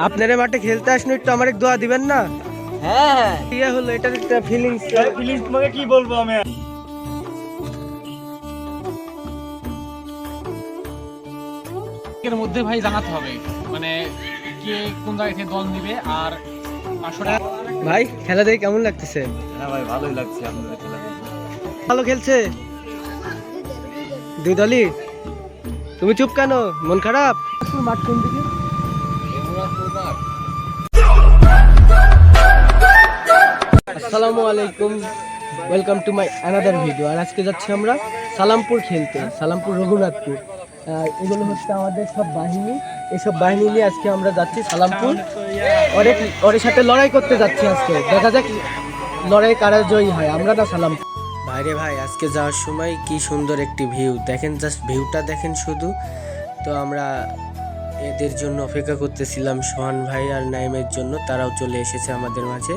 আপনারা মাঠে খেলতে আসেন, একটু আমার এক দোয়া দিবেন না? হ্যাঁ ইয়ে হলো, এটার একটা ফিলিংস। ফিলিংস তোমাকে কি বলবো আমি। এর মধ্যে ভাই জানাতে হবে মানে কে কোন জায়গা থেকে দল নিবে আর আসলে ভাই খেলা দেখে কেমন লাগতেছে? হ্যাঁ ভাই, ভালোই লাগছে আপনাদের খেলা দেখে। ভালো খেলছে দুই দলই। তুমি চুপ কেন, মন খারাপ? মাঠ কোন দিকে? আসসালামু আলাইকুম, welcome to my another video. আর আজকে যাচ্ছি আমরা সালামপুর খেলতে, সালামপুর রঘুনাথপুর। এগুলো হচ্ছে আমাদের সব বাহিনী, এইসব বাহিনী নিয়ে আজকে আমরা যাচ্ছি সালামপুর। ওর সাথে লড়াই করতে যাচ্ছি আজকে, দেখা যাক লড়াই কারা জয়ী হয়, আমরা না সালামপুর। বাইরে ভাই আজকে যাওয়ার সময় কি সুন্দর একটি ভিউ দেখেন, জাস্ট ভিউটা দেখেন শুধু। তো আমরা এদের জন্য অপেক্ষা করতেছিলাম, সোহান ভাই আর নাইমের জন্য, তারাও চলে এসেছে আমাদের মাঝে।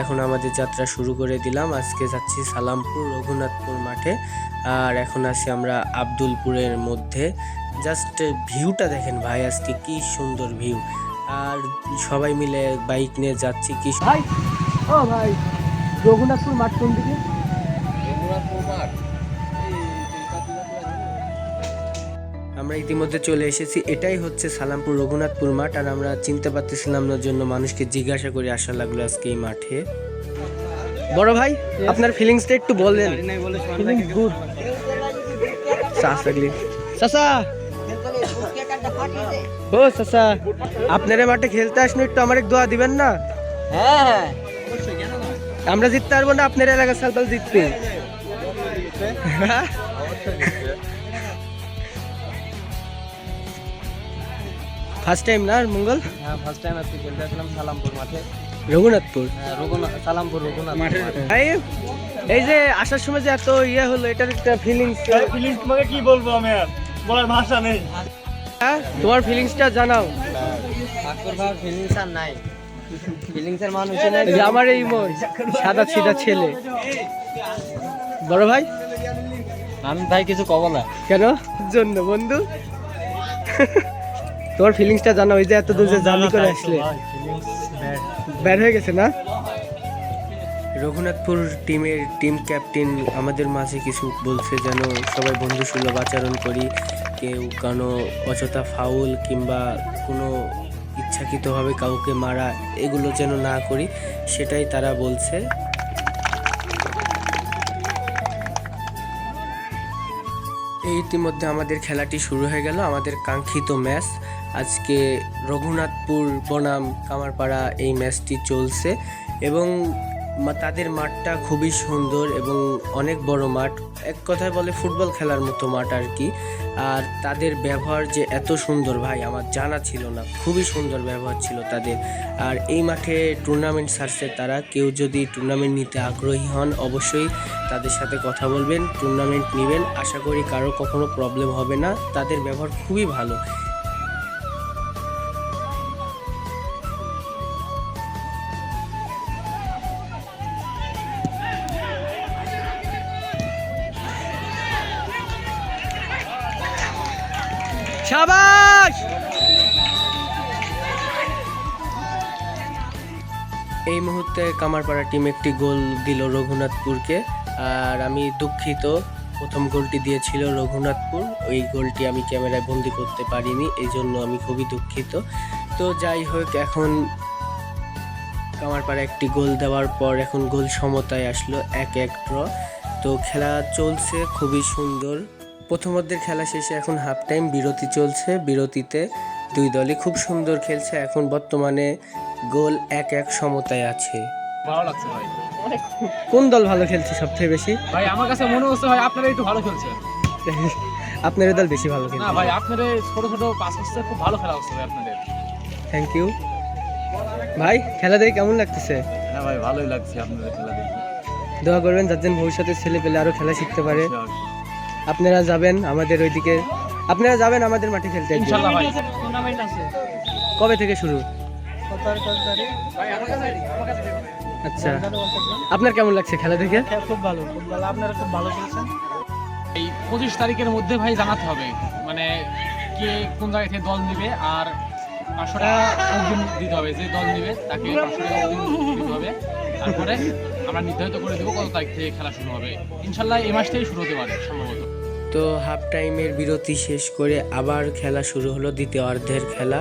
এখন আমাদের যাত্রা শুরু করে দিলাম। আজকে যাচ্ছি সালামপুর রঘুনাথপুর মাঠে, আর এখন আছি আমরা আব্দুলপুরের মধ্যে। জাস্ট ভিউটা দেখেন ভাই, আজকে কি সুন্দর ভিউ। আর সবাই মিলে বাইক নিয়ে যাচ্ছি। কি ভাই, ও ভাই রঘুনাথপুর মাঠ কোন দিকে? আমরা ইতিমধ্যে চলে এসেছি, এটাই হচ্ছে সালামপুর রঘুনাথপুর মাঠ। আর আমরা চিনতে পারতেছিলাম না জন্য মানুষকে জিজ্ঞাসা করে আসা লাগলো আজকে এই মাঠে। বড় ভাই আপনার ফিলিংসটা একটু বলেন। গুড চাচা, ও চাচা, আপনারা মাঠে খেলতে আসেন, একটু আমার এক দোয়া দিবেন না? হ্যাঁ আমরা জিততে পারবো না, আপনার এলাকার সালপাল জিতবে। ফার্স্ট টাইম না মঙ্গল? হ্যাঁ ফার্স্ট টাইম আজকে খেলতে আসলাম সালামপুর মাঠে, রঘুনাথপুর। সালামপুর রঘুনাথ মাঠে। এই যে আসার সময় যে এত ইয়ে হলো, এটার একটা ফিলিংস। ফিলিংস তোমাকে কি বলবো আমি, আর বলার ভাষা নেই। তোমার ফিলিংসটা জানাও। ঠাকুর ভাই ফিলিংস আর নাই, ফিলিংসের মানুষই নাই। এই যে আমার এই মন সাদা সিধা ছেলে। বড় ভাই আমি ভাই কিছু কব না। কেন জন্য বন্ধু? তোমার ফিলিংসটা জানাও, এই যে এত দূর যে জার্নি করে আসলে। ব্যাড হয়ে গেছে না? রঘুনাথপুর টিমের টিম ক্যাপ্টেন আমাদের মাঝে কিছু বলছে, যেন সবাই বন্ধুসুলভ আচরণ করি, কেউ কোনো অযথা ফাউল কিংবা কোনো ইচ্ছাকৃতভাবে কাউকে মারা এগুলো যেন না করি, সেটাই তারা বলছে। এই ইতিমধ্যে আমাদের খেলাটি শুরু হয়ে গেল, আমাদের কাঙ্ক্ষিত ম্যাচ। আজকে রঘুনাথপুর বনাম কামারপাড়া এই ম্যাচটি চলছে, এবং তাদের মাঠটা খুবই সুন্দর এবং অনেক বড় মাঠ, এক কথায় বলে ফুটবল খেলার মতো মাঠ আর কি। আর তাদের ব্যবহার যে এত সুন্দর ভাই আমার জানা ছিল না, খুবই সুন্দর ব্যবহার ছিল তাদের। আর এই মাঠে টুর্নামেন্ট ছাড়ছে তারা, কেউ যদি টুর্নামেন্ট নিতে আগ্রহী হন অবশ্যই তাদের সাথে কথা বলবেন, টুর্নামেন্ট নেবেন, আশা করি কারো কখনো প্রবলেম হবে না। তাদের ব্যবহার খুবই ভালো। শাবাশ! এই মুহূর্তে কামারপাড়া টিম একটি গোল দিল রঘুনাথপুরকে, আর আমি দুঃখিত, প্রথম গোলটি দিয়েছিল রঘুনাথপুর, ওই গোলটি আমি ক্যামেরায় বন্দি করতে পারিনি, এই জন্য আমি খুবই দুঃখিত। তো যাই হোক, এখন কামারপাড়া একটি গোল দেওয়ার পর এখন গোল সমতায় আসলো, 1-1 ড্র। তো খেলা চলছে খুবই সুন্দর। প্রথমার্ধের খেলা শেষে এখন হাফ টাইম বিরতি চলছে, বিরতিতে দুই দলই খুব সুন্দর খেলছে। এখন বর্তমানে গোল 1-1 সমতায় আছে। ভালো লাগছে ভাই। কোন দল ভালো খেলছে সবথেকে বেশি? ভাই আমার কাছে মনে হচ্ছে ভাই আপনারা একটু ভালো খেলছে। আপনার দল বেশি ভালো না খেলছে। ভাই আপনাদের ছোট ছোট পাস হচ্ছে, খুব ভালো খেলা হচ্ছে ভাই আপনাদের। থ্যাংক ইউ ভাই, খেলা দেখে কেমন লাগতেছে? হ্যাঁ ভাই, ভালোই লাগছে আপনাদের খেলা দেখে। দোয়া করবেন যাতে ভবিষ্যতে ছেলে পেলে আরো খেলা শিখতে পারে। আপনারা যাবেন আমাদের ওইদিকে, আপনারা যাবেন আমাদের মাঠে খেলতে একদিন। ইনশাআল্লাহ ভাই। টুর্নামেন্ট আছে কবে থেকে শুরু? ভাই আমার কাছে আচ্ছা, আপনার কেমন লাগছে খেলা দেখে? খুব ভালো, খুব ভালো, আপনারা খুব ভালো খেলছেন। এই 25 তারিখের মধ্যে ভাই জানাতে হবে মানে কে কোন জায়গা থেকে দল নিবে আর 500 টাকা অগ্রিম দিতে হবে, যে দল নেবে তাকে 500 টাকা অগ্রিম দিতে হবে। তারপরে আমরা নির্ধারিত করে দেবো কত তারিখ থেকে খেলা শুরু হবে। ইনশাল্লাহ এই মাস থেকেই শুরু হতে পারে সম্ভবত। তো হাফ টাইমের বিরতি শেষ করে আবার খেলা শুরু হলো, দ্বিতীয় অর্ধের খেলা।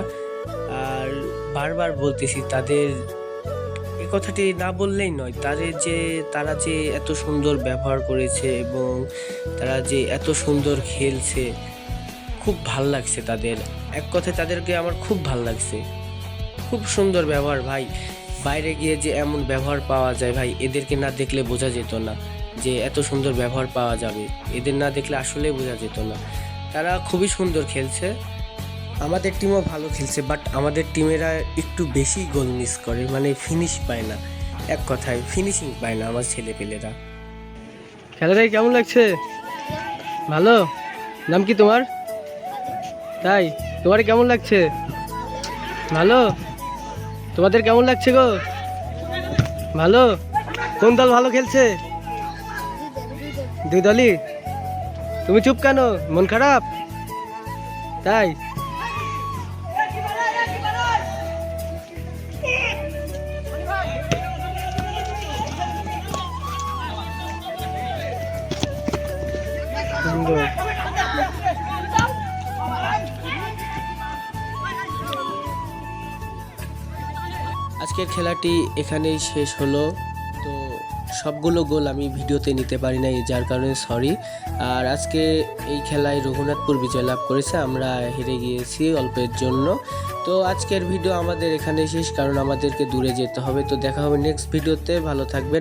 আর বারবার বলতেছি, তাদের এই কথাটি না বললেই নয়, তারা যে এত সুন্দর ব্যবহার করেছে এবং তারা যে এত সুন্দর খেলছে, খুব ভাল লাগছে তাদের। এক কথায় তাদেরকে আমার খুব ভাল লাগছে, খুব সুন্দর ব্যবহার ভাই। বাইরে গিয়ে যে এমন ব্যবহার পাওয়া যায় ভাই, এদেরকে না দেখলে বোঝা যেত না যে এত সুন্দর ব্যবহার পাওয়া যাবে। এদের না দেখলে আসলে বোঝা যেত না। তারা খুবই সুন্দর খেলছে। আমাদের টিমও ভালো খেলছে, বাট আমাদের টিমেরা একটু বেশি গোল মিস করে, মানে ফিনিশ পায় না। এক কথায় ফিনিশিং পায় না আমার ছেলেপেলেরা। খেলাটাই কেমন লাগছে? ভালো। নাম কি তোমার? তাই তোমার কেমন লাগছে? ভালো। তোমাদের কেমন লাগছে গো? ভালো। কোন দল ভালো খেলছে? দুই দলই। তুমি চুপ কেন? মন খারাপ? তাই সুন্দর। আজকের খেলাটি এখানেই শেষ হলো। তো সবগুলো গোল আমি ভিডিওতে নিতে পারি নাই, যার কারণে সরি। আর আজকে এই খেলায় রঘুনাথপুর বিজয় লাভ করেছে, আমরা হেরে গিয়েছি অল্পের জন্য। তো আজকের ভিডিও আমাদের এখানে শেষ, কারণ আমাদেরকে দূরে যেতে হবে। তো দেখা হবে নেক্সট ভিডিওতে। ভালো থাকবেন।